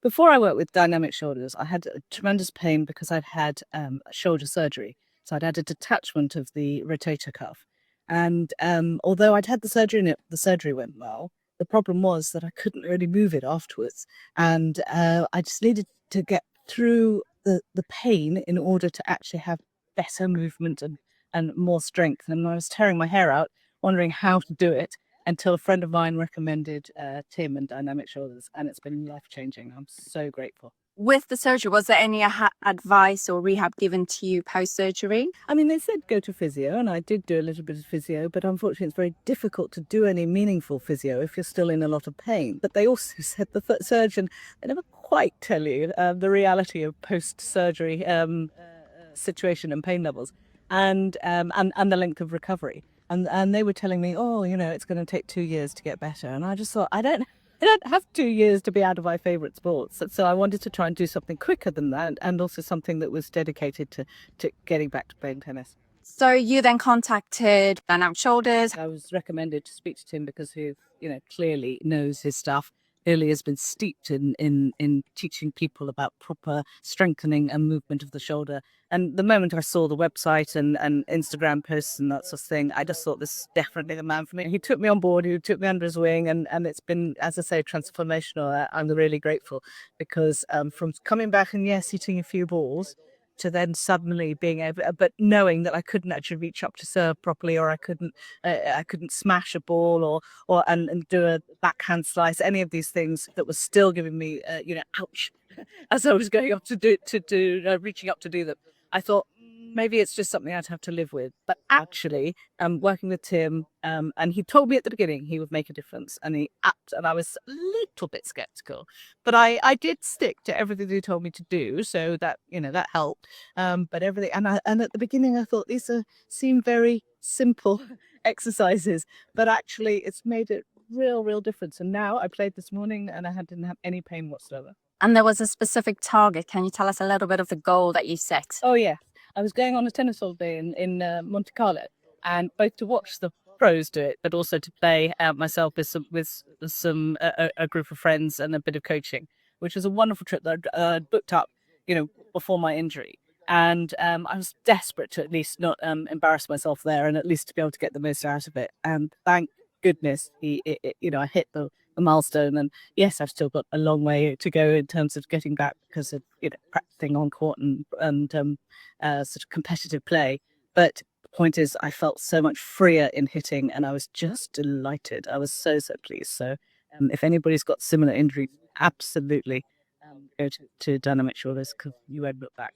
Before I worked with dynamic shoulders, I had a tremendous pain because I'd had shoulder surgery. So I'd had a detachment of the rotator cuff. And although I'd had the surgery and the surgery went well, the problem was that I couldn't really move it afterwards. And I just needed to get through the pain in order to actually have better movement and more strength. And I was tearing my hair out, wondering how to do it until a friend of mine recommended Tim and Dynamic Shoulders, and it's been life-changing. I'm so grateful. With the surgery, was there any advice or rehab given to you post-surgery? I mean, they said go to physio, and I did do a little bit of physio, but unfortunately it's very difficult to do any meaningful physio if you're still in a lot of pain. But they also said the surgeon, they never quite tell you the reality of post-surgery situation and pain levels and the length of recovery. And they were telling me, oh, it's going to take 2 years to get better. And I just thought, I don't have 2 years to be out of my favorite sports. So I wanted to try and do something quicker than that, and also something that was dedicated to getting back to playing tennis. So you then contacted Dynamic Shoulders. I was recommended to speak to Tim because who, clearly knows his stuff. Clearly has been steeped in teaching people about proper strengthening and movement of the shoulder. And the moment I saw the website and Instagram posts and that sort of thing, I just thought this is definitely the man for me. He took me on board, he took me under his wing, and it's been, as I say, transformational. I'm really grateful because from coming back and hitting a few balls to then suddenly being able, but knowing that I couldn't actually reach up to serve properly, or I couldn't smash a ball and do a backhand slice, any of these things that was still giving me, ouch, as I was going up reaching up to do them. I thought maybe it's just something I'd have to live with. But actually, working with Tim, and he told me at the beginning he would make a difference, and I was a little bit skeptical, but I did stick to everything he told me to do, so that that helped. But everything, and at the beginning I thought these seem very simple exercises, but actually it's made a real difference. And now I played this morning and I didn't have any pain whatsoever. And there was a specific target. Can you tell us a little bit of the goal that you set? Oh yeah, I was going on a tennis holiday in Monte Carlo, and both to watch the pros do it, but also to play myself with some a group of friends and a bit of coaching, which was a wonderful trip that I'd booked up, before my injury. And I was desperate to at least not embarrass myself there, and at least to be able to get the most out of it. And thank goodness I hit the milestone. And yes, I've still got a long way to go in terms of getting back because of practicing on court and sort of competitive play. But the point is, I felt so much freer in hitting, and I was just delighted. I was so pleased. So if anybody's got similar injuries, absolutely go to Dynamic Shoulders because you won't look back.